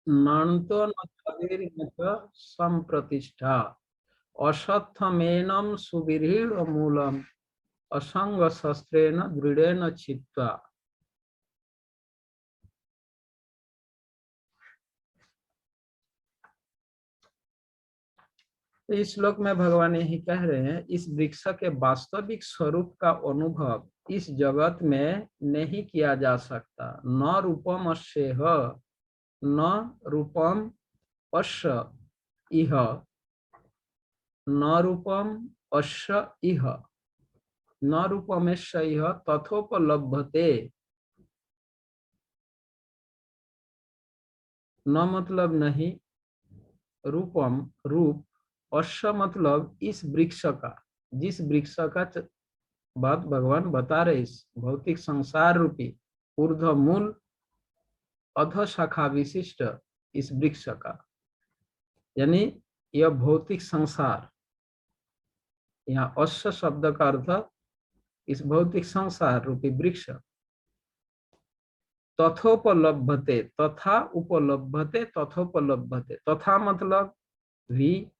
नान्तो न छादिर्न च संप्रतिष्ठा अश्वत्थमेनं सुविरूढ़ मूलम असंग शस्त्रेण दृढ़ेन छित्त्वा। तो इस श्लोक में भगवान यही कह रहे हैं, इस वृक्ष के वास्तविक स्वरूप का अनुभव इस जगत में नहीं किया जा सकता। न रूपम अस्येह न रूपम अस्य इह न रूपम अस्य इह न रूपमेस्य इह तथोपलभ्यते। न मतलब नहीं, रूपम रूप, अश्य मतलब इस वृक्ष का, जिस वृक्ष का बात भगवान बता रहे, इस भौतिक संसार रूपी ऊर्ध्व मूल अध शाखा विशिष्ट इस वृक्ष का, यानी यह भौतिक संसार। यहाँ अश्य शब्द का अर्थ इस भौतिक संसार रूपी वृक्ष। तथोपलभ्यते, तथा उपलभ्यते, तथोपलभ्यते, तथा मतलब भी,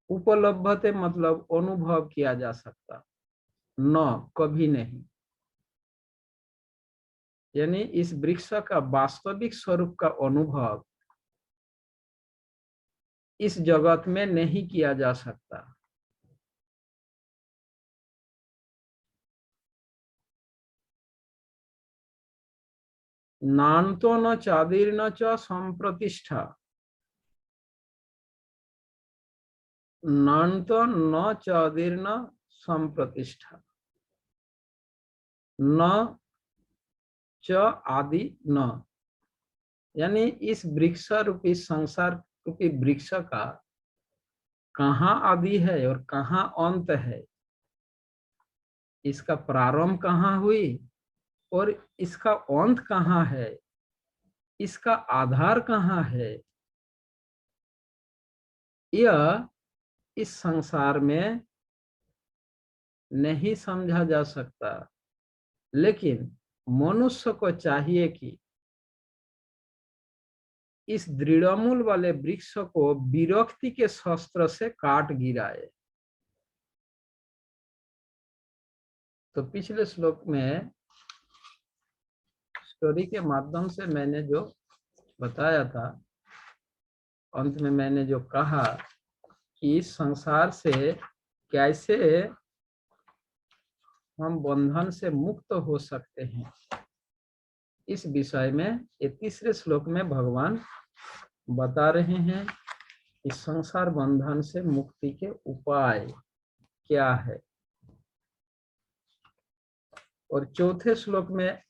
उपलब्धते मतलब अनुभव किया जा सकता, न कभी नहीं। यानी इस वृक्ष का वास्तविक स्वरूप का अनुभव इस जगत में नहीं किया जा सकता। नान्तो न चादिर्न च संप्रतिष्ठा, नान्तो न चादिर्न संप्रतिष्ठा, न च आदि न, यानी इस वृक्ष रूपी संसार रूपी वृक्ष का कहाँ आदि है और कहाँ अंत है, इसका प्रारंभ कहाँ हुई और इसका अंत कहाँ है, इसका आधार कहाँ है, यह इस संसार में नहीं समझा जा सकता। लेकिन मनुष्य को चाहिए कि इस दृढ़मूल वाले वृक्ष को विरक्ति के शस्त्र से काट गिराए। तो पिछले श्लोक में स्टोरी के माध्यम से मैंने जो बताया था, अंत में मैंने जो कहा कि इस संसार से कैसे हम बंधन से मुक्त हो सकते हैं, इस विषय में ये तीसरे श्लोक में भगवान बता रहे हैं कि संसार बंधन से मुक्ति के उपाय क्या है। और चौथे श्लोक में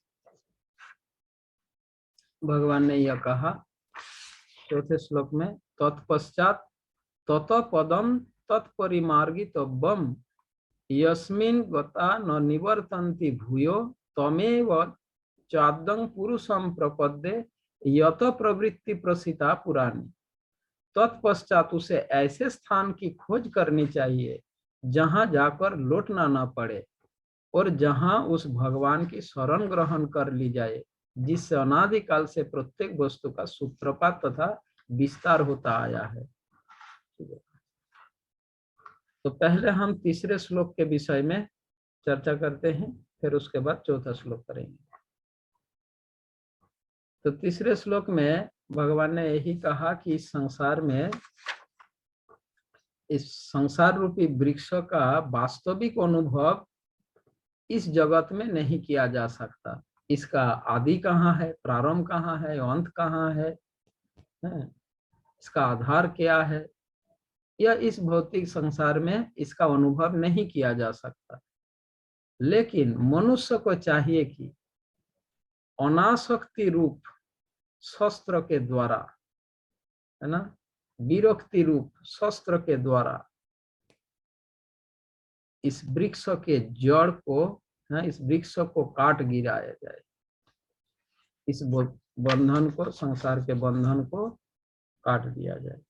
भगवान ने यह कहा, चौथे श्लोक में, तत्पश्चात तत पदम तत्परिमार्गितव्यम यस्मिन् गता न निवर्तन्ति भूयो तमेव चाद्यं पुरुषं प्रपद्ये यत प्रवृत्ति प्रसिता पुराणी। तत्पश्चात उसे ऐसे स्थान की खोज करनी चाहिए जहां जाकर लौटना न पड़े और जहां उस भगवान की शरण ग्रहण कर ली जाए जिससे अनादिकाल से प्रत्येक वस्तु का सूत्रपात तथा विस्तार होता आया है। तो पहले हम तीसरे श्लोक के विषय में चर्चा करते हैं, फिर उसके बाद चौथा श्लोक करेंगे। तो तीसरे श्लोक में भगवान ने यही कहा कि इस संसार में, इस संसार रूपी वृक्ष का वास्तविक अनुभव इस जगत में नहीं किया जा सकता। इसका आदि कहाँ है, प्रारंभ कहाँ है, अंत कहाँ है, इसका आधार क्या है, यह इस भौतिक संसार में इसका अनुभव नहीं किया जा सकता। लेकिन मनुष्य को चाहिए कि अनासक्ति रूप शस्त्र के द्वारा, है ना, विरक्ति रूप शस्त्र के द्वारा इस वृक्ष के जड़ को, इस वृक्ष को काट गिराया जाए, इस बंधन को, संसार के बंधन को काट दिया जाए।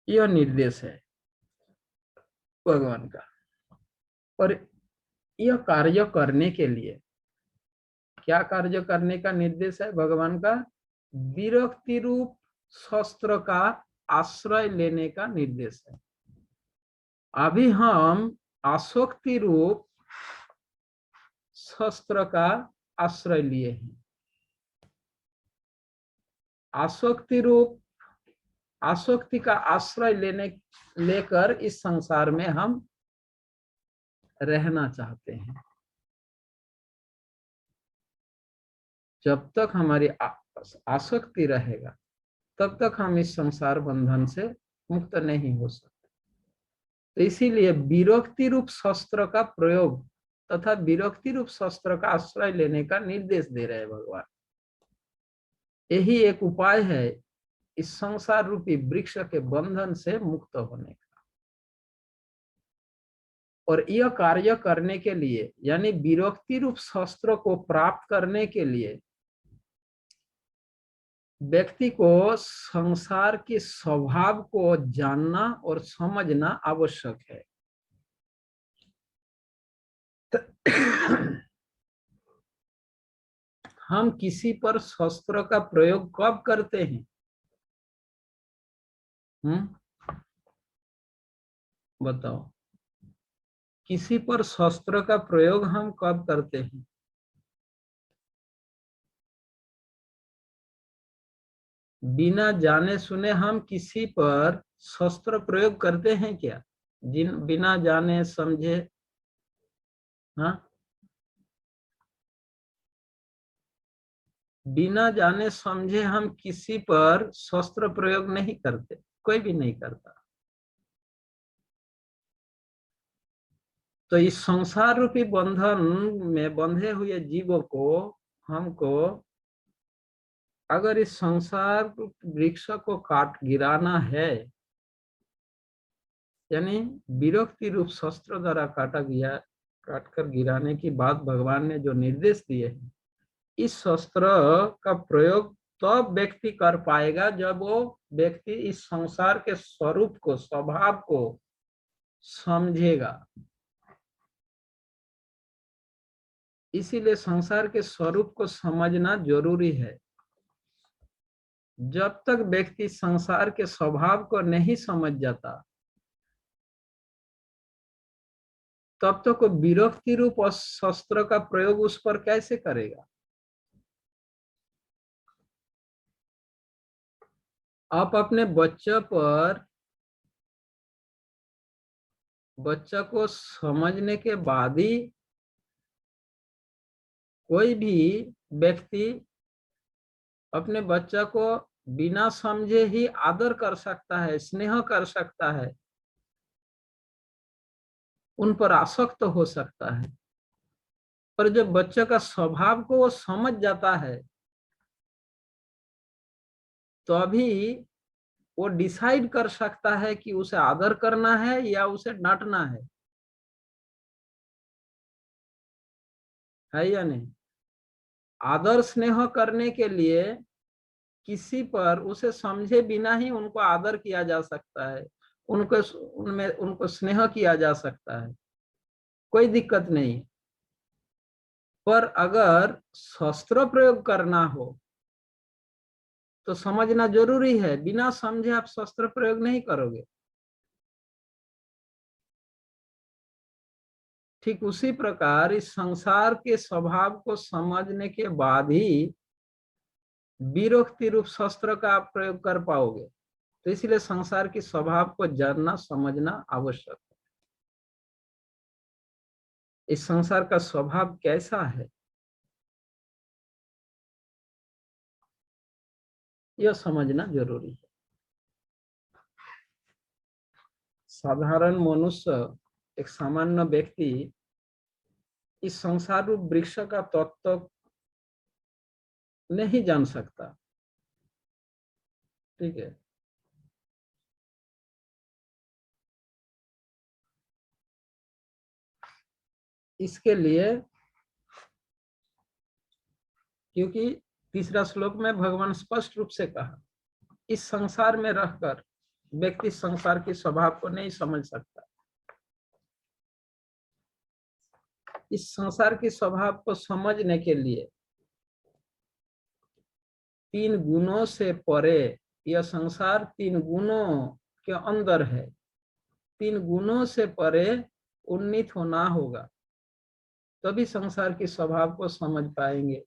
यह निर्देश है भगवान का। और यह कार्य करने के लिए, क्या कार्य करने का निर्देश है भगवान का? विरक्ति रूप शस्त्र का आश्रय लेने का निर्देश है। अभी हम आसक्ति रूप शस्त्र का आश्रय लिए हैं। आसक्ति का आश्रय लेकर इस संसार में हम रहना चाहते हैं। जब तक हमारी आसक्ति रहेगा तब तक हम इस संसार बंधन से मुक्त नहीं हो सकते। तो इसीलिए विरक्ति रूप शस्त्र का प्रयोग तथा विरक्ति रूप शस्त्र का आश्रय लेने का निर्देश दे रहे हैं भगवान। यही एक उपाय है इस संसार रूपी वृक्ष के बंधन से मुक्त होने का। और यह कार्य करने के लिए यानी विरक्ति रूप शस्त्र को प्राप्त करने के लिए व्यक्ति को संसार के स्वभाव को जानना और समझना आवश्यक है। हम किसी पर शस्त्र का प्रयोग कब करते हैं? बताओ, किसी पर शस्त्र का प्रयोग हम कब करते हैं? बिना जाने सुने हम किसी पर शस्त्र प्रयोग करते हैं क्या? बिना जाने समझे? हाँ, बिना जाने समझे हम किसी पर शस्त्र प्रयोग नहीं करते, कोई भी नहीं करता। तो इस संसार रूपी बंधन में बंधे हुए जीवों को हमको अगर इस संसार वृक्ष को काट गिराना है, यानी विरक्ति रूप शस्त्र द्वारा काटकर गिराने की बात भगवान ने जो निर्देश दिए हैं, इस शस्त्र का प्रयोग तब व्यक्ति कर पाएगा जब वो व्यक्ति इस संसार के स्वरूप को, स्वभाव को समझेगा। इसीलिए संसार के स्वरूप को समझना जरूरी है। जब तक व्यक्ति संसार के स्वभाव को नहीं समझ जाता तब तक विरक्ति रूप शस्त्र का प्रयोग उस पर कैसे करेगा? आप अपने बच्चा को समझने के बाद ही कोई भी व्यक्ति अपने बच्चा को बिना समझे ही आदर कर सकता है, स्नेह कर सकता है, उन पर आसक्त हो सकता है। पर जब बच्चे का स्वभाव को वो समझ जाता है तो अभी वो डिसाइड कर सकता है कि उसे आदर करना है या उसे डांटना है या नहीं। आदर स्नेह करने के लिए किसी पर उसे समझे बिना ही उनको आदर किया जा सकता है, उनको स्नेह किया जा सकता है, कोई दिक्कत नहीं। पर अगर शस्त्र प्रयोग करना हो तो समझना जरूरी है। बिना समझे आप शस्त्र प्रयोग नहीं करोगे। ठीक उसी प्रकार इस संसार के स्वभाव को समझने के बाद ही विरक्ति रूप शस्त्र का आप प्रयोग कर पाओगे। तो इसलिए संसार के स्वभाव को जानना समझना आवश्यक है। इस संसार का स्वभाव कैसा है यह समझना जरूरी है। साधारण मनुष्य, एक सामान्य व्यक्ति इस संसार रूप वृक्ष का तत्व नहीं जान सकता। ठीक है, इसके लिए क्योंकि तीसरा श्लोक में भगवान स्पष्ट रूप से कहा, इस संसार में रहकर व्यक्ति संसार के स्वभाव को नहीं समझ सकता। इस संसार के स्वभाव को समझने के लिए 3 गुणों से परे यह संसार 3 गुणों के अंदर है, 3 गुणों से परे उन्नीत होना होगा, तभी संसार की स्वभाव को समझ पाएंगे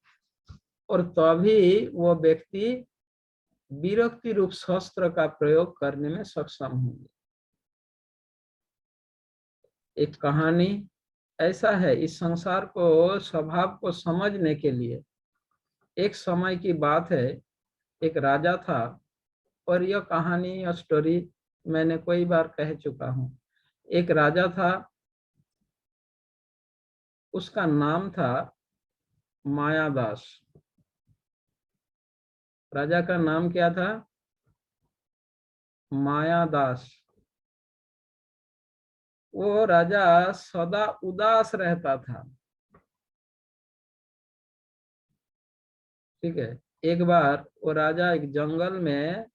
और तभी वो व्यक्ति विरक्ति रूप शस्त्र का प्रयोग करने में सक्षम होंगे। एक कहानी ऐसा है, इस संसार को स्वभाव को समझने के लिए एक समय की बात है, एक राजा था, और यह कहानी या स्टोरी मैंने कई बार कह चुका हूं। एक राजा था, उसका नाम था मायादास। राजा का नाम क्या था? मायादास। वो राजा सदा उदास रहता था। ठीक है। एक बार वो राजा एक जंगल में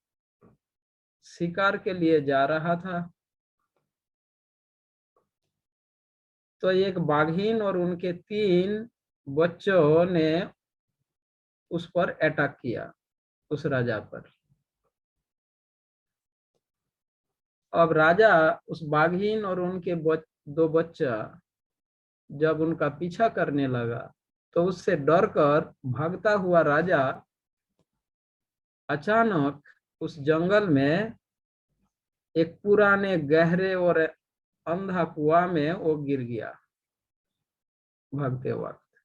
शिकार के लिए जा रहा था, तो एक बाघिन और उनके 3 बच्चों ने उस पर अटैक किया, उस राजा पर। अब राजा उस बाघिन और उनके 2 बच्चा जब उनका पीछा करने लगा, तो उससे डरकर भागता हुआ राजा अचानक उस जंगल में एक पुराने गहरे और अंधा कुआं में वो गिर गया। भागते वक्त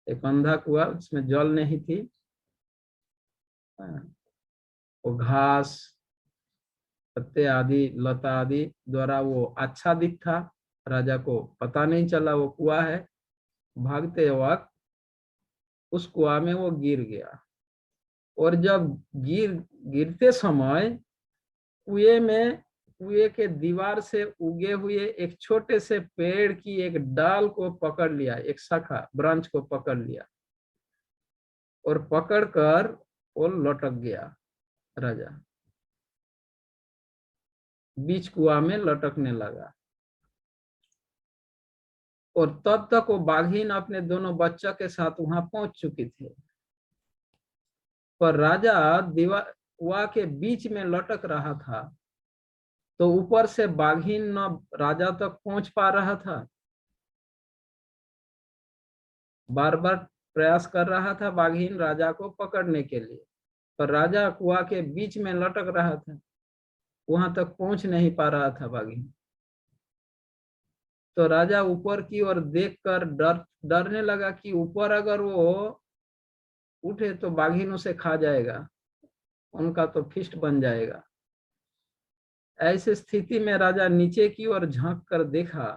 एक अंधा कुआं, उसमें जल नहीं थी, वो घास पत्ते आदि लता आदि द्वारा वो आच्छादित था। राजा को पता नहीं चला वो कुआं है। भागते वक्त उस कुआं में वो गिर गया, और जब गिरते समय कुएं के दीवार से उगे हुए एक छोटे से पेड़ की एक डाल को पकड़ लिया, एक शाखा ब्रांच को पकड़ लिया, और पकड़कर वो लटक गया। राजा बीच कुआं में लटकने लगा, और तब तक वो बाघिन अपने दोनों बच्चों के साथ वहां पहुंच चुकी थी। पर राजा दीवार कुआं के बीच में लटक रहा था, तो ऊपर से बाघिन न राजा तक पहुंच पा रहा था। बार बार प्रयास कर रहा था बाघिन राजा को पकड़ने के लिए, पर राजा कुआं के बीच में लटक रहा था, वहां तक पहुंच नहीं पा रहा था बाघिन। तो राजा ऊपर की ओर देखकर डरने लगा कि ऊपर अगर वो उठे तो बाघिन उसे खा जाएगा, उनका तो फिस्ट बन जाएगा। ऐसी स्थिति में राजा नीचे की ओर झांक कर देखा,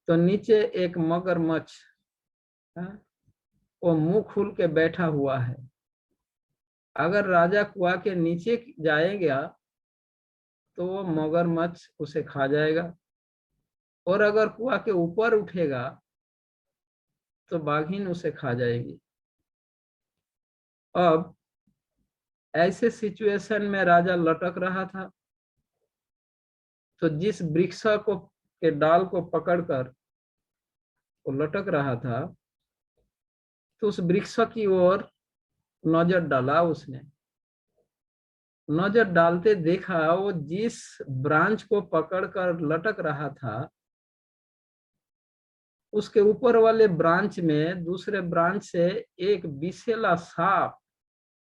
तो नीचे एक मगरमच्छ, वो मुंह खोल के बैठा हुआ है। अगर राजा कुआं के नीचे जाएगा तो वो मगरमच्छ उसे खा जाएगा, और अगर कुआं के ऊपर उठेगा तो बाघिन उसे खा जाएगी। अब ऐसे सिचुएशन में राजा लटक रहा था, तो जिस वृक्ष को के डाल को पकड़कर वो लटक रहा था, तो उस वृक्ष की ओर नजर डाला उसने। नजर डालते देखा वो जिस ब्रांच को पकड़कर लटक रहा था, उसके ऊपर वाले ब्रांच में दूसरे ब्रांच से एक विषैला सांप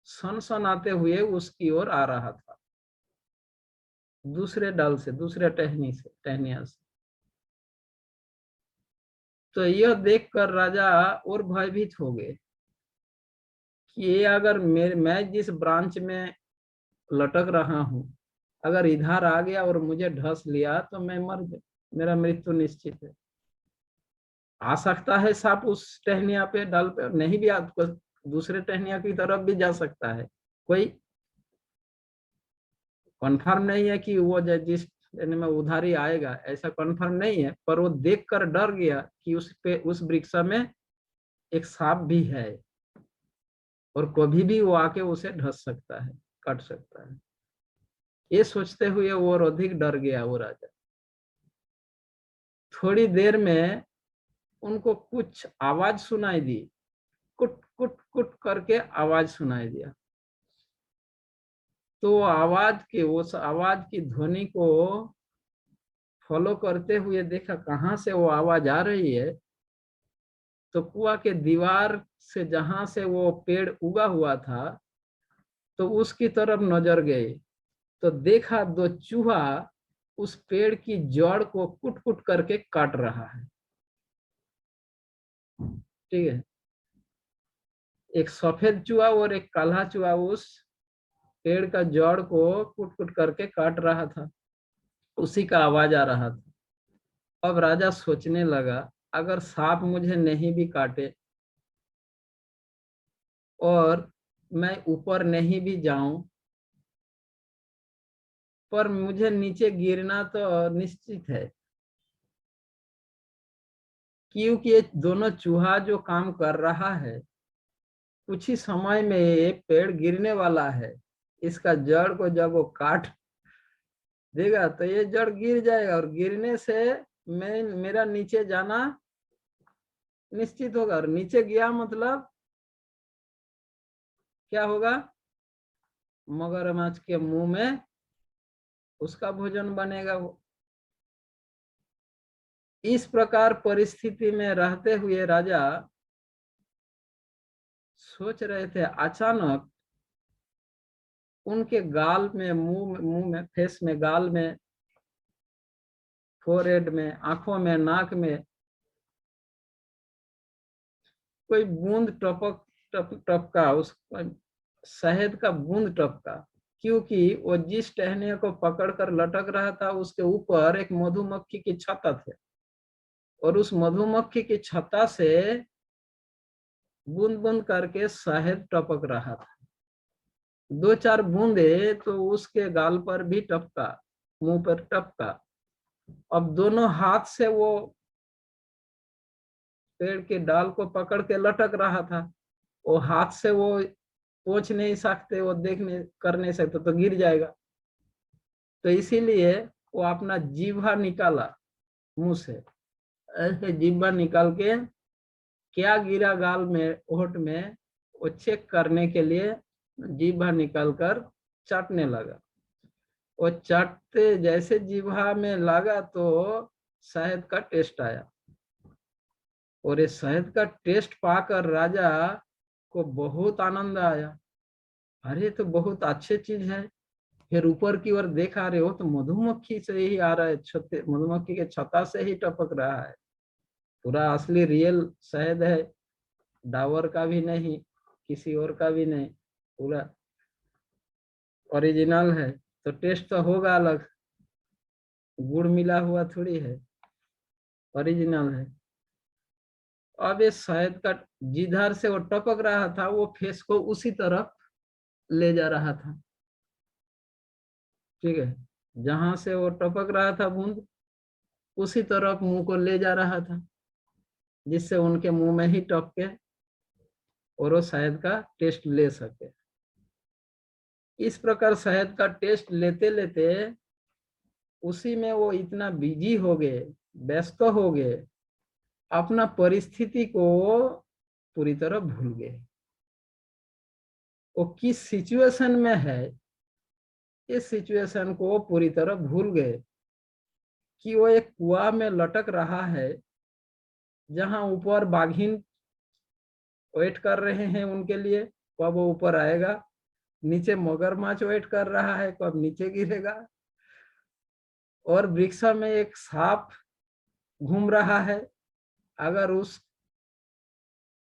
सनसनाते हुए उसकी ओर आ रहा था, दूसरे डाल से, दूसरे टहनिया से। तो यह देखकर राजा और भयभीत हो गए कि ये अगर मैं जिस ब्रांच में लटक रहा हूं, अगर इधर आ गया और मुझे ढस लिया तो मैं मर गया, मेरा मृत्यु निश्चित है। आ सकता है सांप उस टहनिया पे डाल पे, नहीं भी आपको दूसरे टहनिया की तरफ भी जा सकता है। कोई कंफर्म नहीं है कि वो जिस में उधार ही आएगा, ऐसा कंफर्म नहीं है। पर वो देखकर डर गया कि उस पे उस वृक्ष में एक सांप भी है, और कभी भी वो आके उसे ढस सकता है, काट सकता है। ये सोचते हुए वो और अधिक डर गया वो राजा। थोड़ी देर में उनको कुछ आवाज सुनाई दी, कुट कुट कुट करके आवाज सुनाई दिया। तो आवाज के उस आवाज की ध्वनि को फॉलो करते हुए देखा कहाँ से वो आवाज आ रही है। तो कुआं के दीवार से जहां से वो पेड़ उगा हुआ था तो उसकी तरफ नजर गई तो देखा दो चूहा उस पेड़ की जड़ को कुट कुट करके काट रहा है। ठीक है, एक सफेद चूहा और एक काला चूहा उस पेड़ का जड़ को कुट कुट करके काट रहा था। उसी का आवाज आ रहा था। अब राजा सोचने लगा अगर सांप मुझे नहीं भी काटे और मैं ऊपर नहीं भी जाऊं पर मुझे नीचे गिरना तो निश्चित है, क्योंकि ये दोनों चूहा जो काम कर रहा है कुछ ही समय में ये पेड़ गिरने वाला है। इसका जड़ को जब वो काट देगा तो ये जड़ गिर जाएगा और गिरने से मैं मेरा नीचे जाना निश्चित होगा। और नीचे गया मतलब क्या होगा, मगरमच्छ के मुंह में उसका भोजन बनेगा। वो इस प्रकार परिस्थिति में रहते हुए राजा सोच रहे थे, अचानक उनके गाल में मुंह में फेस में गाल में फोरहेड में आंखों में नाक में कोई बूंद टपक टपका, उस शहद का बूंद टपका। क्योंकि वो जिस टहनिया को पकड़कर लटक रहा था उसके ऊपर एक मधुमक्खी की छत्ता थे और उस मधुमक्खी की छत्ता से बूंद बूंद करके शहद टपक रहा था। दो चार बूंदे तो उसके गाल पर भी टपका, मुंह पर टपका। अब दोनों हाथ से वो पेड़ के डाल को पकड़ के लटक रहा था। वो हाथ से वो पहुंच नहीं सकते, वो देखने कर नहीं सकते तो गिर जाएगा। तो इसीलिए वो अपना जीभा निकाला मुंह से, ऐसे जीभा निकाल के क्या गिरा गाल में होठ में वो चेक करने के लिए जीभा निकालकर चाटने लगा। वो चाटते जैसे जीभा में लगा तो शहद का टेस्ट आया और ये शहद का टेस्ट पाकर राजा को बहुत आनंद आया। अरे तो बहुत अच्छी चीज है। फिर ऊपर की ओर देखा, रहे हो तो मधुमक्खी से ही आ रहा है, छत्ते मधुमक्खी के छत्ता से ही टपक रहा है। पूरा असली रियल शहद है, डावर का भी नहीं किसी और का भी नहीं, पूरा ओरिजिनल है। तो टेस्ट तो होगा अलग, गुड़ मिला हुआ थोड़ी है, ओरिजिनल है। अब ये शहद का जिधर से वो टपक रहा था वो फेस को उसी तरफ ले जा रहा था। ठीक है, जहां से वो टपक रहा था बूंद उसी तरफ मुंह को ले जा रहा था, जिससे उनके मुंह में ही टपके और वो शहद का टेस्ट ले सके। इस प्रकार शहद का टेस्ट लेते लेते उसी में वो इतना बिजी हो गए, व्यस्त हो गए, अपना परिस्थिति को पूरी तरह भूल गए। वो किस सिचुएशन में है इस सिचुएशन को पूरी तरह भूल गए कि वो एक कुआं में लटक रहा है जहां ऊपर बाघिन वेट कर रहे हैं उनके लिए, कब वो ऊपर आएगा। नीचे मगरमच्छ वेट कर रहा है कब नीचे गिरेगा। और वृक्ष में एक सांप घूम रहा है, अगर उस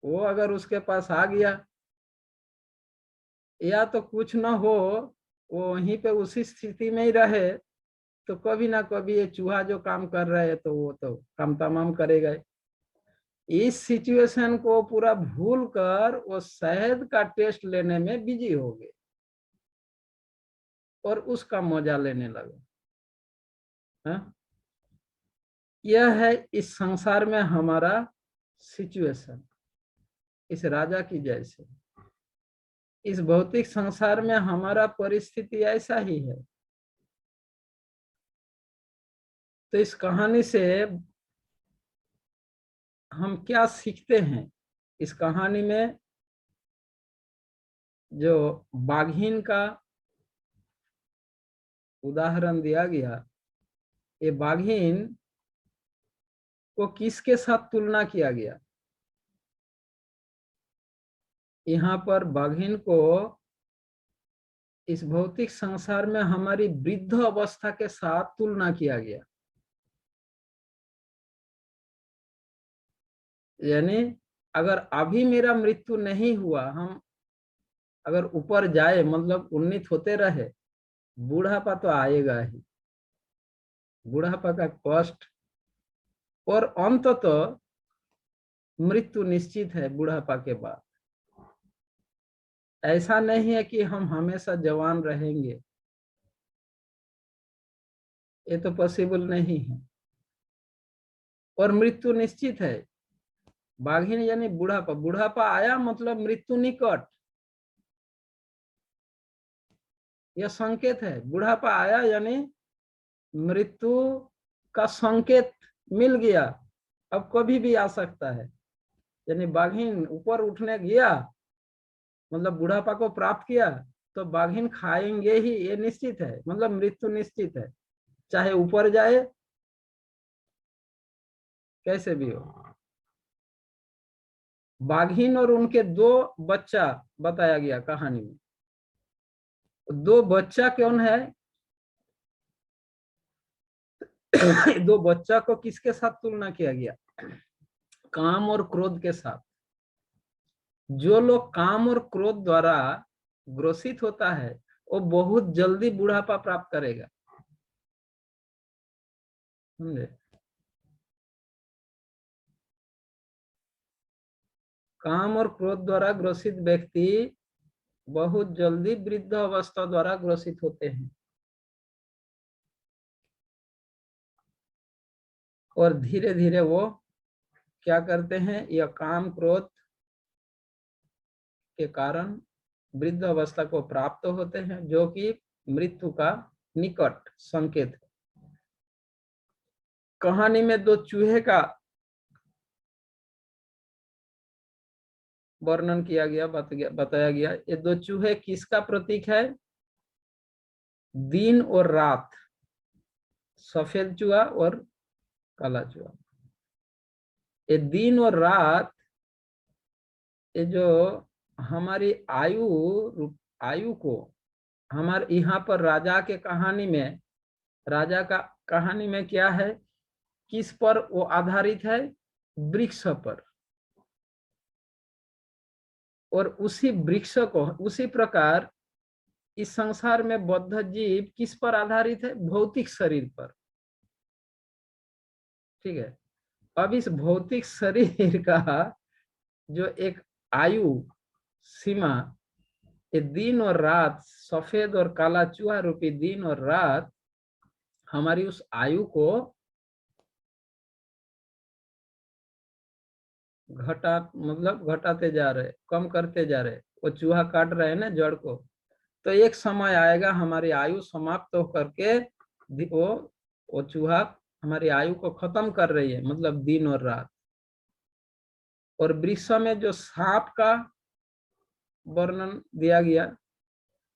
वो अगर उसके पास आ गया या तो कुछ ना हो, वो वहीं पे उसी स्थिति में ही रहे तो कभी ना कभी ये चूहा जो काम कर रहा है तो वो तो काम तमाम करेगा। इस सिचुएशन को पूरा भूल कर वो शहद का टेस्ट लेने में बिजी हो गए और उसका मजा लेने लगे। हाँ? यह है इस संसार में हमारा सिचुएशन, इस राजा की जैसे इस भौतिक संसार में हमारा परिस्थिति ऐसा ही है। तो इस कहानी से हम क्या सीखते हैं? इस कहानी में जो बाघिन का उदाहरण दिया गया, ये बाघिन को किसके साथ तुलना किया गया? यहाँ पर बाघिन को इस भौतिक संसार में हमारी वृद्ध अवस्था के साथ तुलना किया गया। यानी अगर अभी मेरा मृत्यु नहीं हुआ, हम अगर ऊपर जाए मतलब उन्नीत होते रहे, बुढ़ापा तो आएगा ही, बुढ़ापा का कष्ट, और अंततः मृत्यु निश्चित है बुढ़ापा के बाद। ऐसा नहीं है कि हम हमेशा जवान रहेंगे, ये तो पॉसिबल नहीं है। और मृत्यु निश्चित है। बाघिन यानी बुढ़ापा, बुढ़ापा आया मतलब मृत्यु निकट, यह संकेत है। बुढ़ापा आया यानी मृत्यु का संकेत मिल गया, अब कभी भी आ सकता है। यानी बाघिन ऊपर उठने गया मतलब बुढ़ापा को प्राप्त किया, तो बाघिन खाएंगे ही, ये निश्चित है, मतलब मृत्यु निश्चित है, चाहे ऊपर जाए कैसे भी हो। बाघिन और उनके दो बच्चा बताया गया कहानी में। दो बच्चा कौन है? दो बच्चा को किसके साथ तुलना किया गया? काम और क्रोध के साथ। जो लोग काम और क्रोध द्वारा ग्रसित होता है वो बहुत जल्दी बुढ़ापा प्राप्त करेगा, समझे? काम और क्रोध द्वारा ग्रसित व्यक्ति बहुत जल्दी वृद्ध अवस्था द्वारा ग्रसित होते हैं, और धीरे धीरे वो क्या करते हैं, यह काम क्रोध के कारण वृद्ध अवस्था को प्राप्त होते हैं, जो कि मृत्यु का निकट संकेत है। कहानी में दो चूहे का वर्णन किया गया, बताया गया। ये दो चूहे किसका प्रतीक है? दिन और रात, सफेद चूहा और काला चूहा। ये दिन और रात, ये जो हमारी आयु को, हमारे यहाँ पर राजा के कहानी में, राजा का कहानी में क्या है, किस पर वो आधारित है? वृक्ष पर। और उसी वृक्ष को, उसी प्रकार इस संसार में बद्ध जीव किस पर आधारित है? भौतिक शरीर पर, ठीक है। अब इस भौतिक शरीर का जो एक आयु सीमा, ये दिन और रात, सफेद और काला चूहा रूपी दिन और रात हमारी उस आयु को घटाते जा रहे, कम करते जा रहे। वो चूहा काट रहे हैं ना जड़ को, तो एक समय आएगा हमारी आयु समाप्त होकर के वो चूहा हमारी आयु को खत्म कर रही है, मतलब दिन और रात। और वृक्ष में जो सांप का वर्णन दिया गया,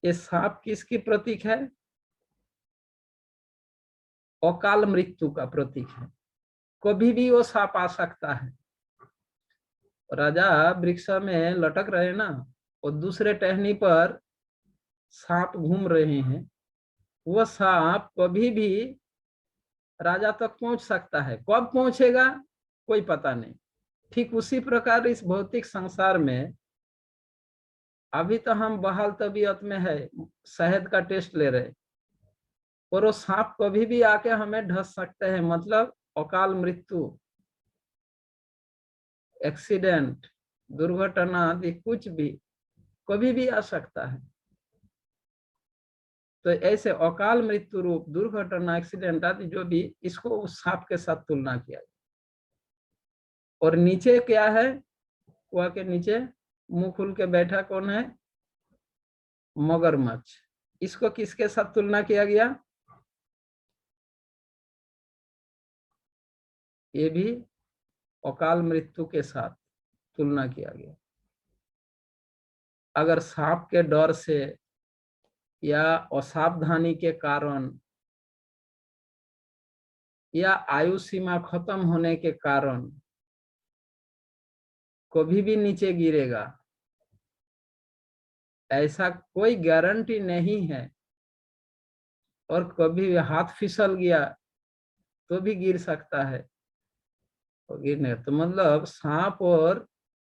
ये सांप किसकी प्रतीक है? अकाल मृत्यु का प्रतीक है। कभी भी वो सांप आ सकता है। राजा वृक्ष में लटक रहे ना, और दूसरे टहनी पर सांप घूम रहे हैं, वो सांप कभी भी राजा तक पहुंच सकता है। कब पहुंचेगा कोई पता नहीं। ठीक उसी प्रकार इस भौतिक संसार में अभी तो हम बहाल तबीयत में है, शहद का टेस्ट ले रहे, और वो सांप कभी भी आके हमें ढस सकते हैं, मतलब अकाल मृत्यु, एक्सीडेंट, दुर्घटना आदि कुछ भी कभी भी आ सकता है। तो ऐसे अकाल मृत्यु रूप दुर्घटना, एक्सीडेंट आदि जो भी, इसको उस सांप के साथ तुलना किया। और नीचे क्या है? कुआ के नीचे मुंह खुल के बैठा कौन है? मगरमच्छ। इसको किसके साथ तुलना किया गया? ये भी अकाल मृत्यु के साथ तुलना किया गया। अगर सांप के डर से या असावधानी के कारण या आयु सीमा खत्म होने के कारण कभी भी नीचे गिरेगा, ऐसा कोई गारंटी नहीं है। और कभी हाथ फिसल गया तो भी गिर सकता है, तो गिरने तो मतलब सांप और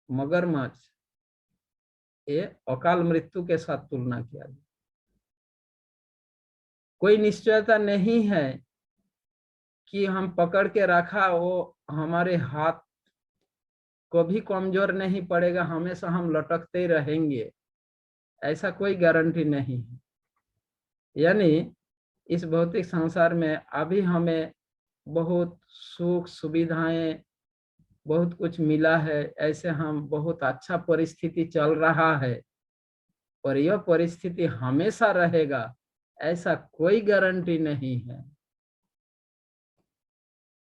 मगरमच्छ ये अकाल मृत्यु के साथ तुलना किया गया। कोई निश्चयता नहीं है कि हम पकड़ के रखा वो हमारे हाथ कभी कमजोर नहीं पड़ेगा, हमेशा हम लटकते ही रहेंगे, ऐसा कोई गारंटी नहीं है। यानी इस भौतिक संसार में अभी हमें बहुत सुख सुविधाएं बहुत कुछ मिला है, ऐसे हम बहुत अच्छा परिस्थिति चल रहा है, और यह परिस्थिति हमेशा रहेगा ऐसा कोई गारंटी नहीं है।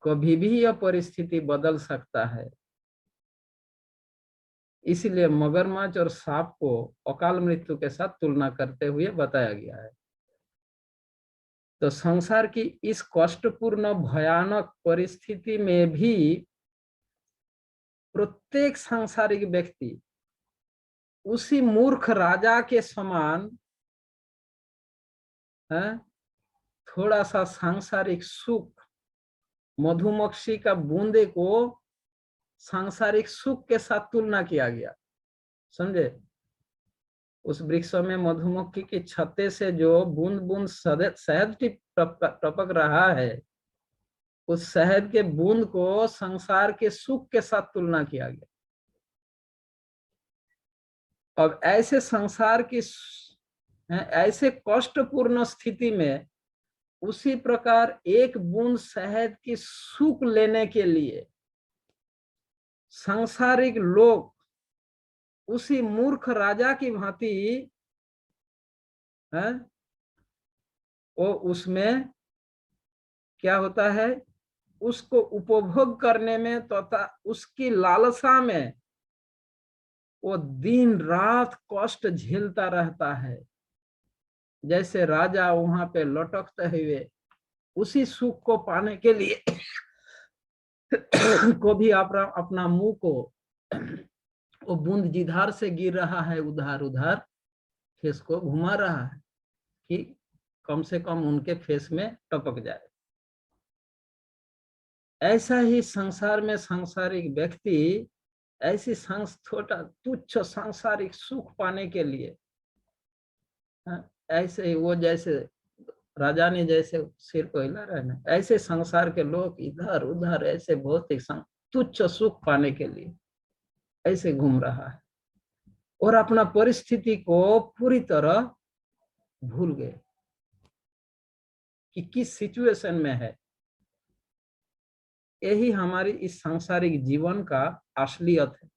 कभी भी यह परिस्थिति बदल सकता है। इसलिए मगरमच्छ और सांप को अकाल मृत्यु के साथ तुलना करते हुए बताया गया है। तो संसार की इस कष्टपूर्ण भयानक परिस्थिति में भी प्रत्येक सांसारिक व्यक्ति उसी मूर्ख राजा के समान है, थोड़ा सा सांसारिक सुख, मधुमक्खी का बूंदे को सांसारिक सुख के साथ तुलना किया गया, समझे। उस वृक्ष में मधुमक्खी की छत्ते से जो बूंद बूंद शहद टपक रहा है, उस शहद के बूंद को संसार के सुख के साथ तुलना किया गया। अब ऐसे संसार की ऐसे कष्टपूर्ण स्थिति में उसी प्रकार एक बूंद शहद की सुख लेने के लिए सांसारिक लोग उसी मूर्ख राजा की भांति है, वो उसमें क्या होता है, उसको उपभोग करने में तथा उसकी लालसा में वो दिन रात कष्ट झेलता रहता है। जैसे राजा वहां पे लटकते हुए उसी सुख को पाने के लिए को भी अपना मुंह को वो बूंद जिधार से गिर रहा है उधार उधार फेस को घुमा रहा है कि कम से कम उनके फेस में टपक जाए। ऐसा ही संसार में सांसारिक व्यक्ति ऐसी छोटा तुच्छ सांसारिक सुख पाने के लिए ऐसे ही वो जैसे राजा ने जैसे सिर को हिला रहा है ना, ऐसे संसार के लोग इधर उधर ऐसे भौतिक तुच्छ सुख पाने के लिए ऐसे घूम रहा है और अपना परिस्थिति को पूरी तरह भूल गए कि किस सिचुएशन में है। यही हमारी इस सांसारिक जीवन का असलियत है।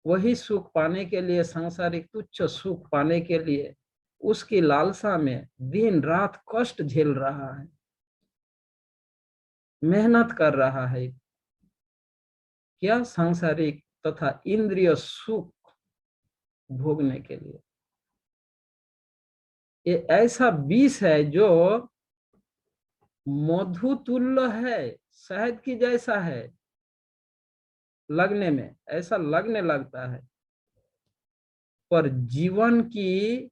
वही सुख पाने के लिए, सांसारिक तुच्छ सुख पाने के लिए उसकी लालसा में दिन रात कष्ट झेल रहा है, मेहनत कर रहा है, क्या सांसारिक तथा इंद्रिय सुख भोगने के लिए। ये ऐसा विष है जो मधु तुल्य है, शहद की जैसा है लगने में, ऐसा लगने लगता है, पर जीवन की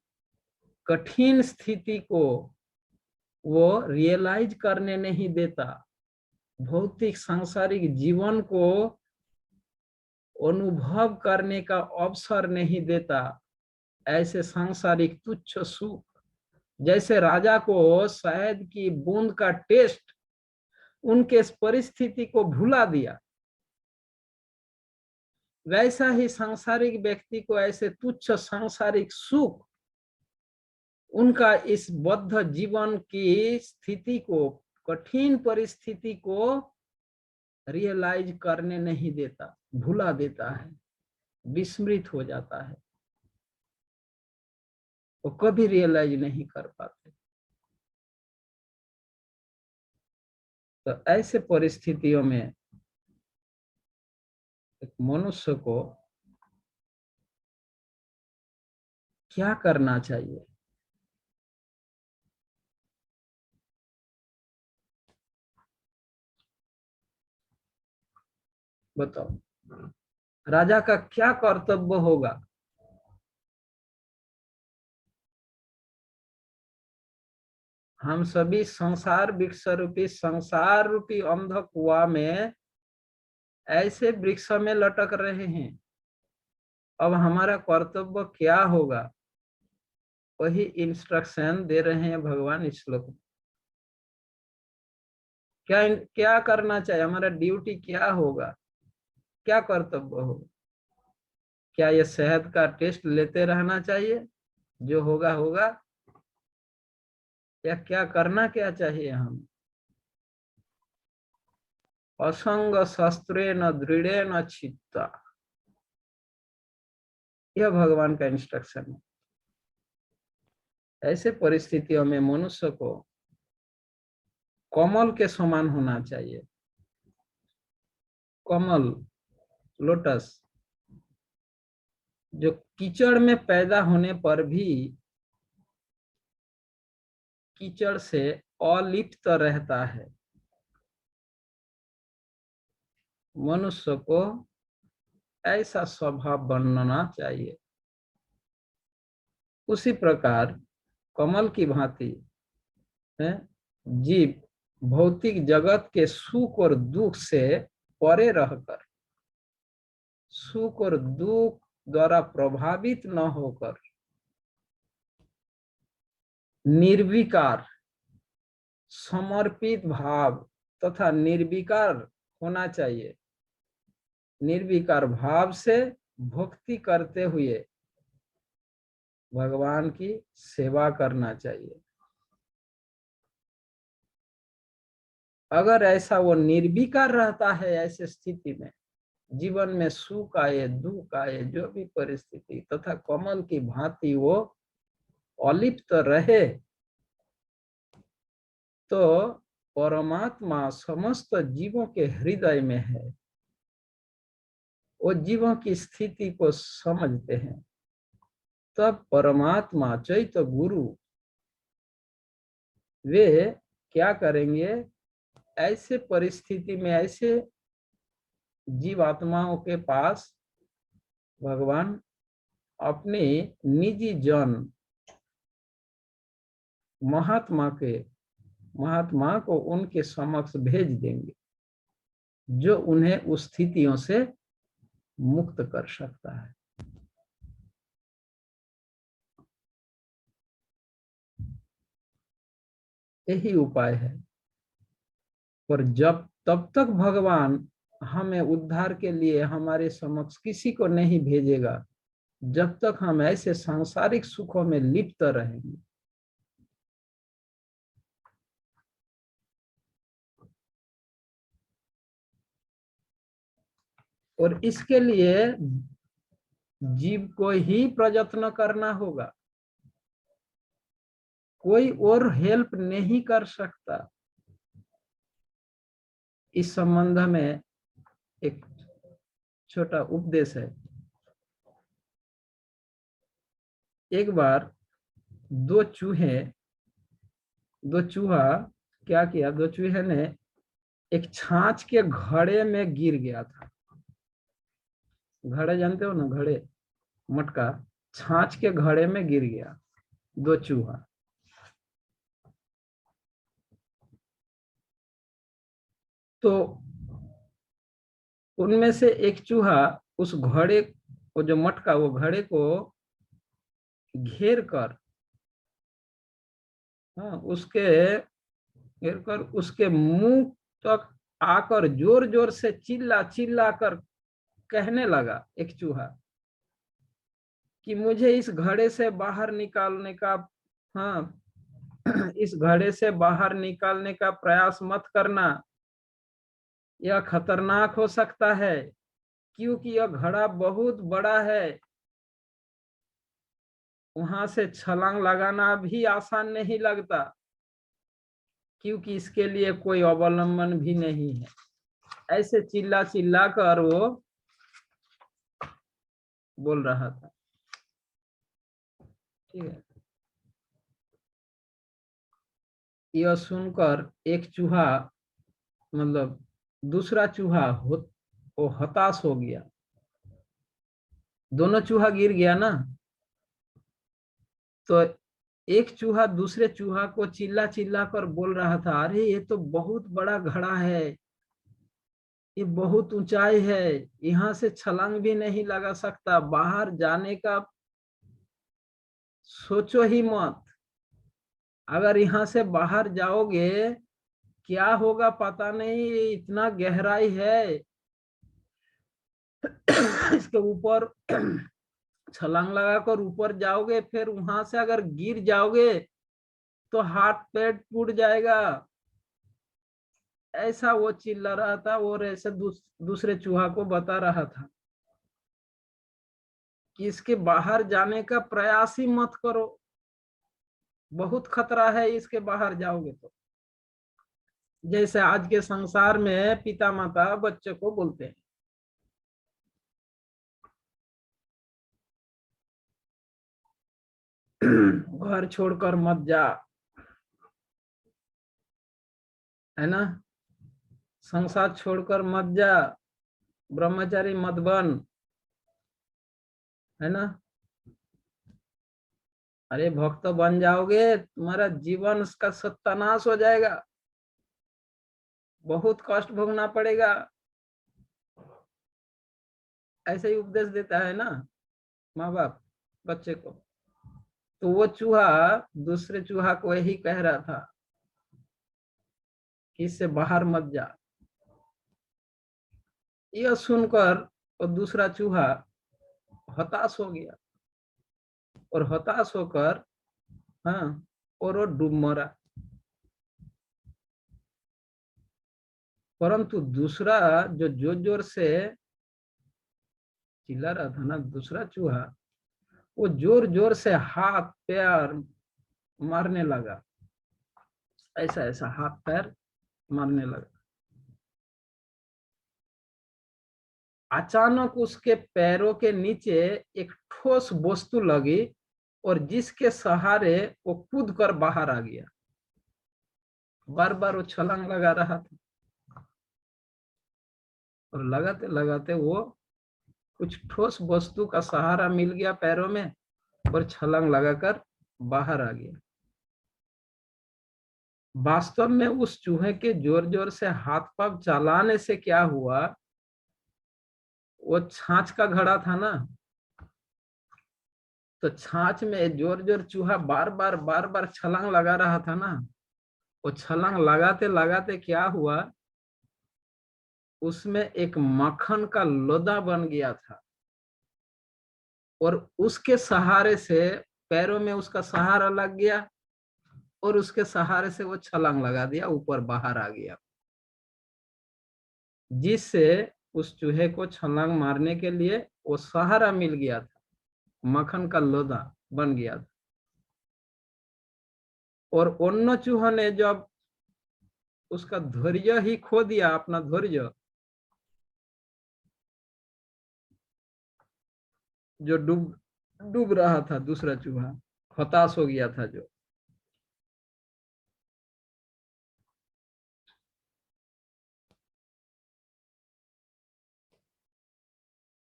कठिन स्थिति को वो रियलाइज करने नहीं देता, भौतिक सांसारिक जीवन को अनुभव करने का अवसर नहीं देता। ऐसे सांसारिक तुच्छ सुख, जैसे राजा को शहद की बूंद का टेस्ट उनके परिस्थिति को भुला दिया, वैसा ही सांसारिक व्यक्ति को ऐसे तुच्छ सांसारिक सुख उनका इस बद्ध जीवन की स्थिति को, कठिन परिस्थिति को रियलाइज करने नहीं देता, भुला देता है, विस्मृत हो जाता है, वो कभी रियलाइज नहीं कर पाते। तो ऐसे परिस्थितियों में एक मनुष्य को क्या करना चाहिए? बताओ, राजा का क्या कर्तव्य होगा? हम सभी संसार वृक्ष रूपी संसार रूपी अंध कुआ में ऐसे वृक्ष में लटक रहे हैं। अब हमारा कर्तव्य क्या होगा? वही इंस्ट्रक्शन दे रहे हैं भगवान इस श्लोक में। क्या क्या करना चाहिए? हमारा ड्यूटी क्या होगा? क्या कर्तव्य होगा? क्या ये शहद का टेस्ट लेते रहना चाहिए? जो होगा होगा, या क्या करना क्या चाहिए हम? असंग शस्त्रेण दृढ़ेन चित्ता, यह भगवान का इंस्ट्रक्शन है। ऐसे परिस्थितियों में मनुष्य को कमल के समान होना चाहिए। कमल, लोटस, जो कीचड़ में पैदा होने पर भी कीचड़ से अलिप्त रहता है, मनुष्य को ऐसा स्वभाव बनना चाहिए। उसी प्रकार कमल की भांति है जीव भौतिक जगत के सुख और दुख से परे रहकर, सुख और दुख द्वारा प्रभावित न होकर निर्विकार, समर्पित भाव तथा निर्विकार होना चाहिए। निर्विकार भाव से भक्ति करते हुए भगवान की सेवा करना चाहिए। अगर ऐसा वो निर्विकार रहता है, ऐसे स्थिति में जीवन में सुख आए दुख आए जो भी परिस्थिति, तथा कमल की भांति वो अलिप्त रहे, तो परमात्मा समस्त जीवों के हृदय में है। वो जीवों की स्थिति को समझते हैं। तब परमात्मा चैत्य गुरु वे क्या करेंगे? ऐसे परिस्थिति में ऐसे जीवात्माओं के पास भगवान अपने निजी जन महात्मा को उनके समक्ष भेज देंगे, जो उन्हें उस स्थितियों से मुक्त कर सकता है। यही उपाय है। पर जब तब तक भगवान हमें उद्धार के लिए हमारे समक्ष किसी को नहीं भेजेगा, जब तक हम ऐसे सांसारिक सुखों में लिप्त रहेंगे। और इसके लिए जीव को ही प्रयत्न करना होगा, कोई और हेल्प नहीं कर सकता। इस संबंध में एक छोटा उपदेश है। एक बार दो चूहा क्या किया? दो चूहे ने एक छाछ के घड़े में गिर गया था। घड़े जानते हो ना, घड़े, मटका, छाछ के घड़े में गिर गया दो चूहा। तो उनमें से एक चूहा उस घड़े को, जो मटका, वो घड़े को घेर कर, हाँ, घेर कर उसके मुंह तक आकर जोर जोर से चिल्ला चिल्ला कर कहने लगा एक चूहा कि मुझे इस घड़े से बाहर निकालने का, हाँ, इस घड़े से बाहर निकालने का प्रयास मत करना, यह खतरनाक हो सकता है, क्योंकि यह घड़ा बहुत बड़ा है, वहां से छलांग लगाना भी आसान नहीं लगता, क्योंकि इसके लिए कोई अवलंबन भी नहीं है। ऐसे चिल्ला चिल्ला कर वो बोल रहा था। ठीक है। यह सुनकर एक चूहा, मतलब दूसरा चूहा वो हताश हो गया। दोनों चूहा गिर गया ना, तो एक चूहा दूसरे चूहा को चिल्ला चिल्ला कर बोल रहा था, अरे ये तो बहुत बड़ा घड़ा है, ये बहुत ऊंचाई है, यहाँ से छलांग भी नहीं लगा सकता, बाहर जाने का सोचो ही मत। अगर यहाँ से बाहर जाओगे क्या होगा पता नहीं, इतना गहराई है। इसके ऊपर छलांग लगाकर ऊपर जाओगे, फिर वहां से अगर गिर जाओगे तो हाथ पैर टूट जाएगा। ऐसा वो चिल्ला रहा था और ऐसे दूसरे चूहा को बता रहा था कि इसके बाहर जाने का प्रयास ही मत करो, बहुत खतरा है इसके बाहर जाओगे तो। जैसे आज के संसार में पिता माता बच्चे को बोलते हैं, घर छोड़कर मत जा, है ना, संसार छोड़कर मत जा, ब्रह्मचारी मत बन, है ना। अरे भक्त बन जाओगे तुम्हारा जीवन का सत्यानाश हो जाएगा, बहुत कष्ट भोगना पड़ेगा। ऐसे ही उपदेश देता है ना माँ बाप बच्चे को। तो वो चूहा दूसरे चूहा को यही कह रहा था कि इससे बाहर मत जा। यह सुनकर वो दूसरा चूहा हताश हो गया और हताश होकर, हाँ, और वो डूब मरा। परंतु दूसरा जो जोर जोर से चिल्ला रहा था ना, दूसरा चूहा, वो जोर जोर से हाथ पैर मारने लगा, ऐसा ऐसा हाथ पैर मारने लगा। अचानक उसके पैरों के नीचे एक ठोस वस्तु लगी और जिसके सहारे वो कूद कर बाहर आ गया। बार बार वो छलांग लगा रहा था और लगाते लगाते वो कुछ ठोस वस्तु का सहारा मिल गया पैरों में और छलांग लगाकर बाहर आ गया। वास्तव में उस चूहे के जोर जोर से हाथ पांव चलाने से क्या हुआ, वो छाछ का घड़ा था ना, तो छाछ में जोर जोर चूहा बार बार छलांग लगा रहा था ना, वो छलांग लगाते लगाते क्या हुआ, उसमें एक मक्खन का लोदा बन गया था और उसके सहारे से पैरों में उसका सहारा लग गया और उसके सहारे से वो छलांग लगा दिया, ऊपर बाहर आ गया, जिससे उस चूहे को छलांग मारने के लिए वो सहारा मिल गया था, मक्खन का लोदा बन गया था। और अन्य चूहा ने जब उसका धैर्य ही खो दिया, अपना धैर्य, जो डूब डूब रहा था दूसरा चूहा, हताश हो गया था जो,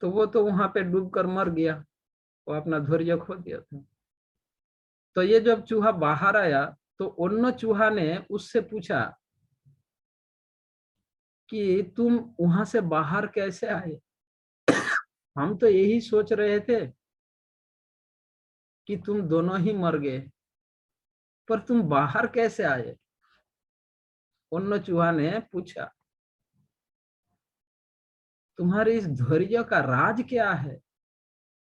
तो वो तो वहां पे डूब कर मर गया, वो अपना धैर्य खो दिया था। तो ये जब चूहा बाहर आया तो अन्य चूहा ने उससे पूछा कि तुम वहां से बाहर कैसे आए, हम तो यही सोच रहे थे कि तुम दोनों ही मर गए, पर तुम बाहर कैसे आए। अन्य चूहा ने पूछा, तुम्हारे इस धैर्य का राज क्या है,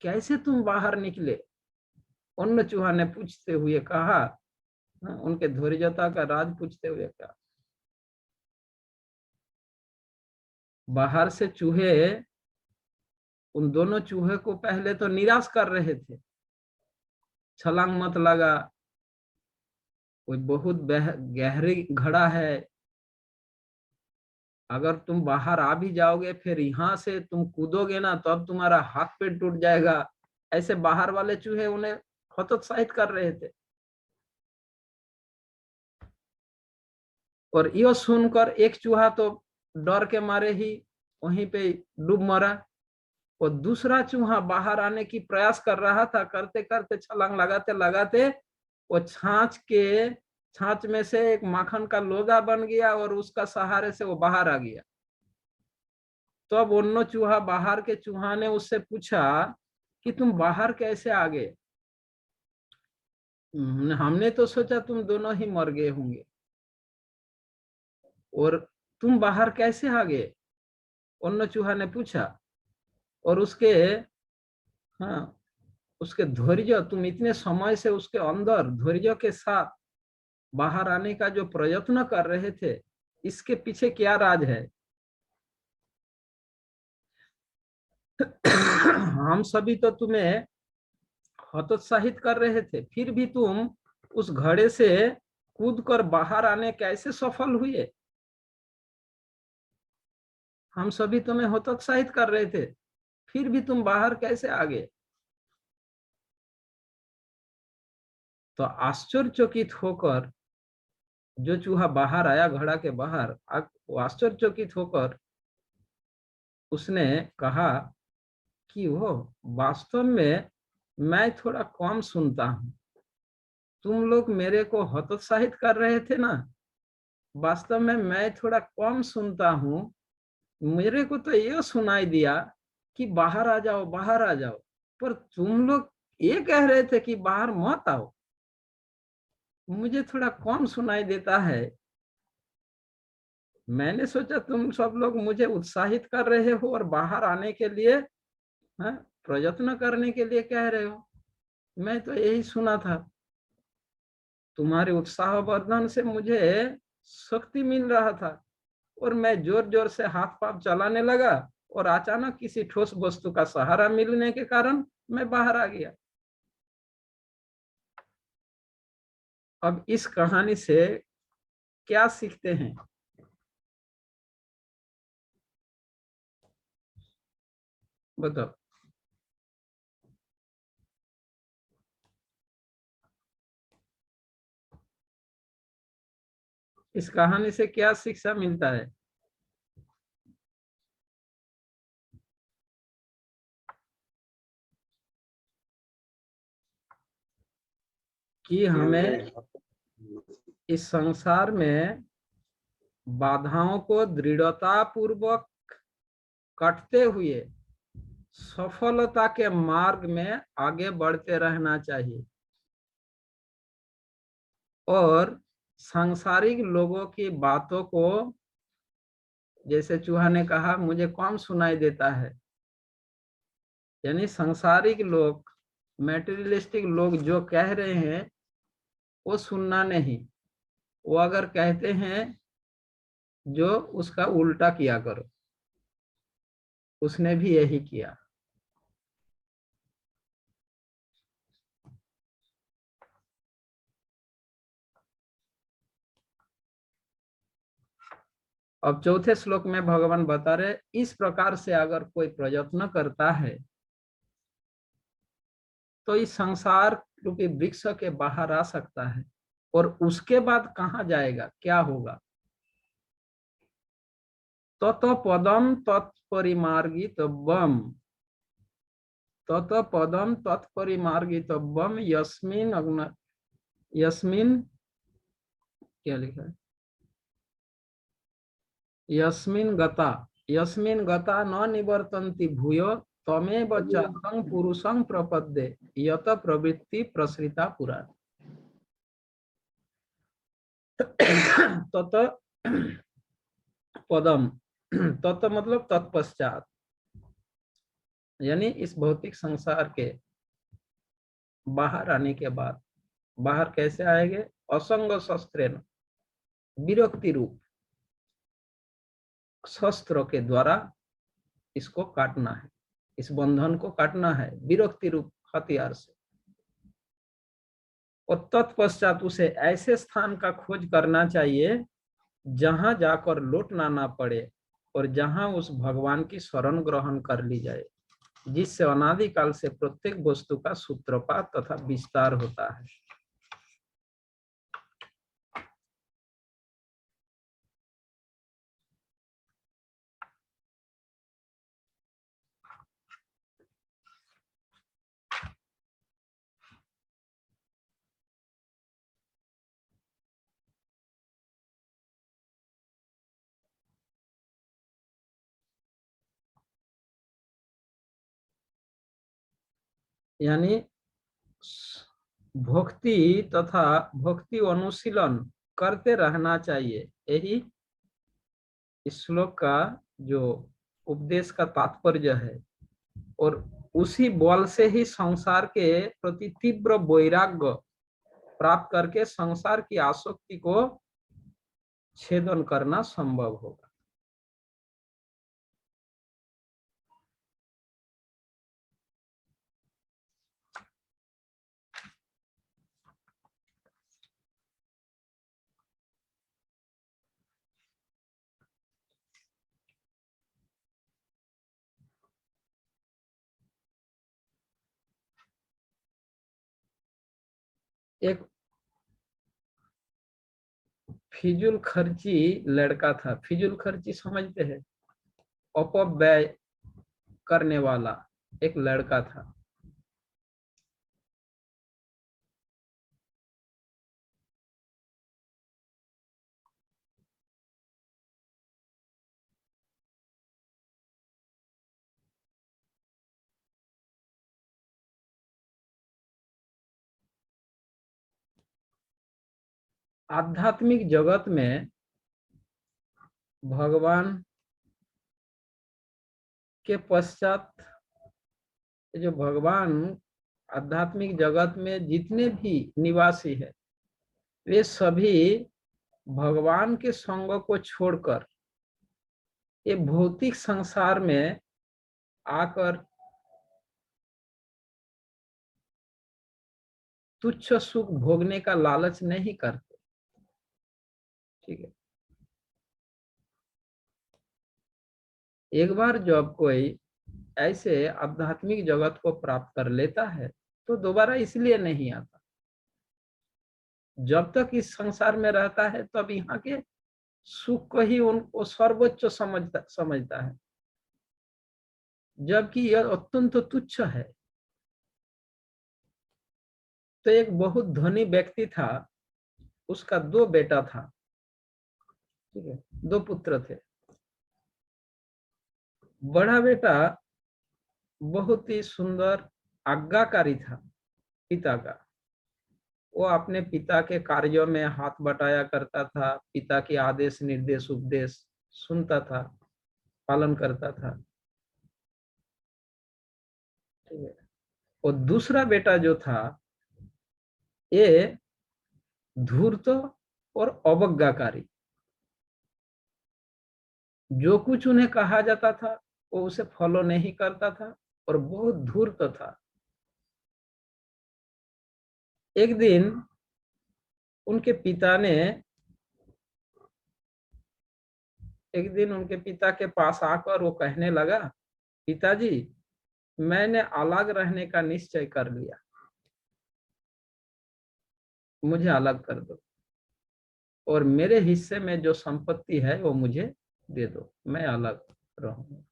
कैसे तुम बाहर निकले। अन्य चूहा ने पूछते हुए कहा, उनके धैर्यता का राज पूछते हुए कहा, बाहर से चूहे उन दोनों चूहे को पहले तो निराश कर रहे थे, छलांग मत लगा, कोई बहुत गहरी घड़ा है, अगर तुम बाहर आ भी जाओगे फिर यहाँ से तुम कूदोगे ना तो अब तुम्हारा हाथ पैर टूट जाएगा। ऐसे बाहर वाले चूहे उन्हें हतोत्साहित कर रहे थे। और यह सुनकर एक चूहा तो डर के मारे ही वहीं पे डूब मरा, और दूसरा चूहा बाहर आने की प्रयास कर रहा था। करते करते छलांग लगाते लगाते वो छाछ में से एक माखन का लोजा बन गया और उसका सहारे से वो बाहर आ गया। तो अब दोनों चूहा, बाहर के चूहा ने उससे पूछा कि तुम बाहर कैसे आ गए? हमने तो सोचा तुम दोनों ही मर गए होंगे, और तुम बाहर कैसे आ गए? दोनों चूहा ने पूछा। और हाँ उसके धैर्य, तुम इतने समय से उसके अंदर धैर्य के साथ बाहर आने का जो प्रयत्न कर रहे थे, इसके पीछे क्या राज है? हम सभी तो तुम्हें हतोत्साहित कर रहे थे, फिर भी तुम उस घड़े से कूद कर बाहर आने कैसे सफल हुए? हम सभी तुम्हें हतोत्साहित कर रहे थे, फिर भी तुम बाहर कैसे आ गए? तो आश्चर्यचकित होकर जो चूहा बाहर आया घड़ा के बाहर, आश्चर्यचकित होकर उसने कहा कि वो वास्तव में मैं थोड़ा कम सुनता हूँ। तुम लोग मेरे को हतोत्साहित कर रहे थे ना, वास्तव में मैं थोड़ा कम सुनता हूँ। मेरे को तो ये सुनाई दिया कि बाहर आ जाओ, बाहर आ जाओ, पर तुम लोग ये कह रहे थे कि बाहर मत आओ। मुझे थोड़ा कम सुनाई देता है। मैंने सोचा तुम सब लोग मुझे उत्साहित कर रहे हो और बाहर आने के लिए, हाँ, प्रयत्न करने के लिए कह रहे हो। मैं तो यही सुना था। तुम्हारे उत्साहवर्धन से मुझे शक्ति मिल रहा था, और मैं जोर जोर से हाथ पांव चलाने लगा, और अचानक किसी ठोस वस्तु का सहारा मिलने के कारण मैं बाहर आ गया। अब इस कहानी से क्या सीखते हैं? बताओ। इस कहानी से क्या शिक्षा मिलता है? कि हमें इस संसार में बाधाओं को दृढ़ता पूर्वक काटते हुए सफलता के मार्ग में आगे बढ़ते रहना चाहिए, और सांसारिक लोगों की बातों को, जैसे चूहा ने कहा मुझे कम सुनाई देता है, यानी सांसारिक लोग, मैटेरियलिस्टिक लोग जो कह रहे हैं वो सुनना नहीं। वो अगर कहते हैं जो उसका उल्टा किया करो। उसने भी यही किया। अब चौथे श्लोक में भगवान बता रहे, इस प्रकार से अगर कोई प्रयत्न करता है तो इस संसार रूपी वृक्ष के बाहर आ सकता है, और उसके बाद कहाँ जाएगा, क्या होगा? तत पदम तत्परिमार्गितव्यम, तत पदम तत्परिमार्गितव्यम यस्मिन क्या लिखा है, यस्मिन गता न निवर्तन्ति भूयो तमेव चातं पुरुषं प्रपद्ये यत प्रवृत्ति प्रसृता पुरा। तत पदम, तत मतलब तत्पश्चात, यानी इस भौतिक संसार के बाहर आने के बाद। बाहर कैसे आएंगे? असंग शस्त्रेण, विरक्ति रूप शस्त्र के द्वारा इसको काटना है, इस बंधन को काटना है विरक्ति रूप हथियार से। और तत्पश्चात उसे ऐसे स्थान का खोज करना चाहिए जहां जाकर लौटना ना पड़े, और जहां उस भगवान की शरण ग्रहण कर ली जाए। जिससे अनादिकाल से प्रत्येक वस्तु का सूत्रपात तथा विस्तार होता है। यानी भक्ति तथा भक्ति अनुशीलन करते रहना चाहिए, यही इस श्लोक का जो उपदेश का तात्पर्य है। और उसी बल से ही संसार के प्रति तीव्र वैराग्य प्राप्त करके संसार की आसक्ति को छेदन करना संभव होगा। एक फिजूल खर्ची लड़का था। फिजूल खर्ची समझते हैं? अपव्यय करने वाला एक लड़का था। आध्यात्मिक जगत में भगवान के पश्चात जो भगवान आध्यात्मिक जगत में जितने भी निवासी है, वे सभी भगवान के संग को छोड़कर ये भौतिक संसार में आकर तुच्छ सुख भोगने का लालच नहीं करते। ठीक है, एक बार जब कोई ऐसे आध्यात्मिक जगत को प्राप्त कर लेता है तो दोबारा इसलिए नहीं आता। जब तक इस संसार में रहता है तब यहाँ के सुख को ही उनको सर्वोच्च समझता है, जबकि यह अत्यंत तुच्छ है। तो एक बहुत धनी व्यक्ति था, उसका 2 बेटा था। ठीक है, 2 पुत्र थे। बड़ा बेटा बहुत ही सुंदर आज्ञाकारी था पिता का। वो अपने पिता के कार्यों में हाथ बटाया करता था, पिता के आदेश निर्देश उपदेश सुनता था, पालन करता था। ठीक है, और दूसरा बेटा जो था ये धूर्त और अवज्ञाकारी। जो कुछ उन्हें कहा जाता था वो उसे फॉलो नहीं करता था और बहुत धूर्त था। एक दिन उनके पिता ने उनके पिता के पास आकर वो कहने लगा, पिताजी मैंने अलग रहने का निश्चय कर लिया, मुझे अलग कर दो और मेरे हिस्से में जो संपत्ति है वो मुझे दे दो, मैं अलग रहूंगा।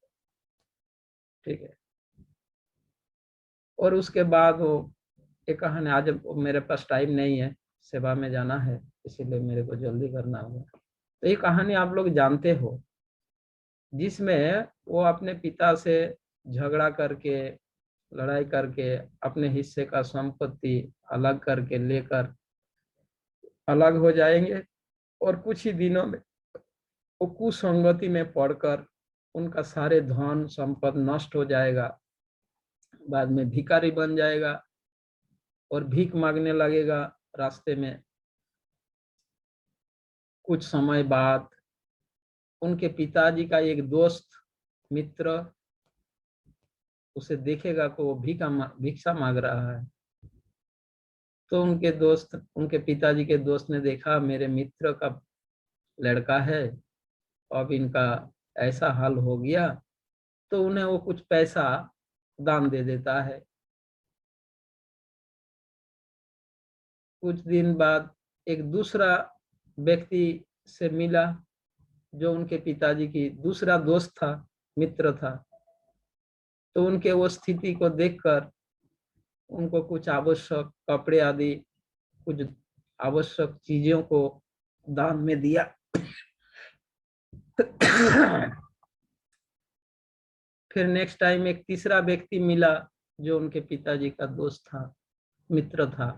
ठीक है, और उसके बाद वो ये कहा, आज मेरे पास टाइम नहीं है, सेवा में जाना है, इसीलिए मेरे को जल्दी करना होगा। तो ये कहानी आप लोग जानते हो, जिसमें वो अपने पिता से झगड़ा करके, लड़ाई करके अपने हिस्से का संपत्ति अलग करके लेकर अलग हो जाएंगे और कुछ ही दिनों में वो कुसंगति में पड़कर उनका सारे धन संपत्ति नष्ट हो जाएगा। बाद में भिखारी बन जाएगा और भीख मांगने लगेगा रास्ते में। कुछ समय बाद उनके पिताजी का एक दोस्त मित्र उसे देखेगा कि वो भिक्षा मांग रहा है। तो उनके पिताजी के दोस्त ने देखा मेरे मित्र का लड़का है, अब इनका ऐसा हाल हो गया, तो उन्हें वो कुछ पैसा दान दे देता है। कुछ दिन बाद एक दूसरा व्यक्ति से मिला जो उनके पिताजी की दूसरा दोस्त था, मित्र था। तो उनके वो स्थिति को देखकर उनको कुछ आवश्यक कपड़े आदि, कुछ आवश्यक चीजों को दान में दिया। फिर नेक्स्ट टाइम एक तीसरा व्यक्ति मिला जो उनके पिताजी का दोस्त था, मित्र था।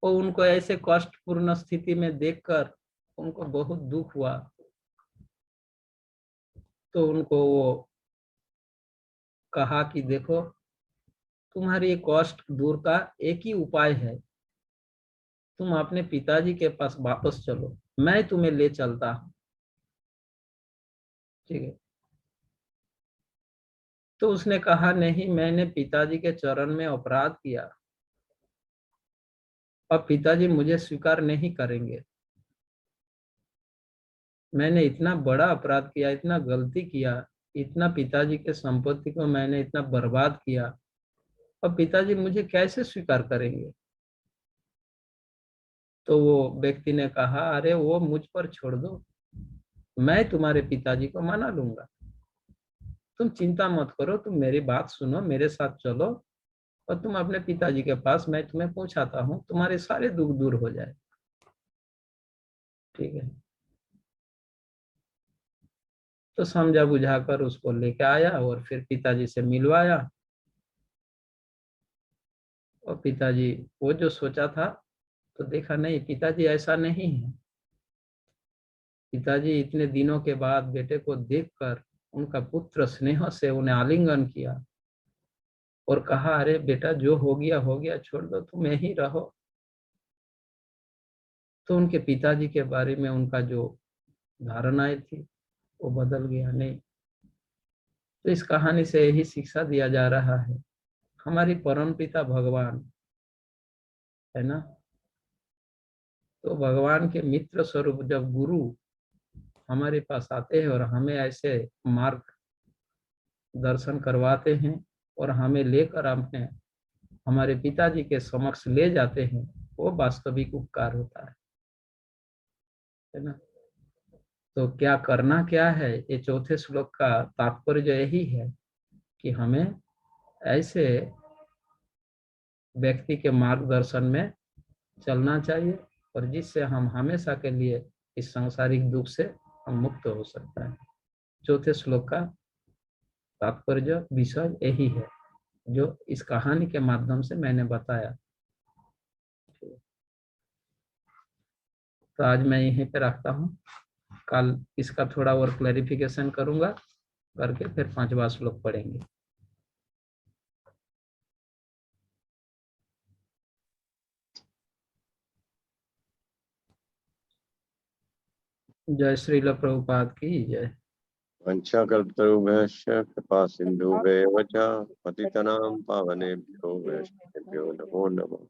वो उनको ऐसे कष्टपूर्ण स्थिति में देखकर उनको बहुत दुख हुआ। तो उनको वो कहा कि देखो, तुम्हारी कष्ट दूर का एक ही उपाय है, तुम अपने पिताजी के पास वापस चलो, मैं तुम्हें ले चलता हूँ। ठीक है। तो उसने कहा, नहीं, मैंने पिताजी के चरण में अपराध किया, अब पिताजी मुझे स्वीकार नहीं करेंगे। मैंने इतना बड़ा अपराध किया, इतना गलती किया, इतना पिताजी के संपत्ति को मैंने इतना बर्बाद किया, अब पिताजी मुझे कैसे स्वीकार करेंगे। तो वो व्यक्ति ने कहा, अरे वो मुझ पर छोड़ दो, मैं तुम्हारे पिताजी को मना लूंगा, तुम चिंता मत करो, तुम मेरी बात सुनो, मेरे साथ चलो और तुम अपने पिताजी के पास, मैं तुम्हें पहुंचाता हूँ, तुम्हारे सारे दुख दूर हो जाए। ठीक है। तो समझा बुझाकर उसको लेके आया और फिर पिताजी से मिलवाया। और पिताजी, वो जो सोचा था, तो देखा नहीं, पिताजी ऐसा नहीं है। पिताजी इतने दिनों के बाद बेटे को देखकर उनका पुत्र स्नेह से उन्हें आलिंगन किया और कहा, अरे बेटा, जो हो गया, छोड़ दो, तुम यहीं रहो। तो उनके पिताजी के बारे में उनका जो धारणाएं थी वो बदल गया। नहीं, तो इस कहानी से यही शिक्षा दिया जा रहा है, हमारी परम पिता भगवान है ना, तो भगवान के मित्र स्वरूप जब गुरु हमारे पास आते हैं और हमें ऐसे मार्ग दर्शन करवाते हैं और हमें लेकर अपने हमारे पिताजी के समक्ष ले जाते हैं, वो वास्तविक उपकार होता है ना। तो क्या करना क्या है, ये चौथे श्लोक का तात्पर्य यही है कि हमें ऐसे व्यक्ति के मार्गदर्शन में चलना चाहिए और जिससे हम हमेशा के लिए इस सांसारिक दुख से हम मुक्त हो सकता है। चौथे श्लोक का तात्पर्य विषय यही है जो इस कहानी के माध्यम से मैंने बताया। तो आज मैं यहीं पे रखता हूँ, कल इसका थोड़ा और क्लैरिफिकेशन करूंगा, करके फिर 5वां श्लोक पढ़ेंगे। जय श्रील प्रभुपाद की जय। वंशाकल्पतरुभ्यश्च कृपा सिन्धुभ्येव च पतितनां पावनेभ्यो वैष्णवेभ्यो नमो नमः।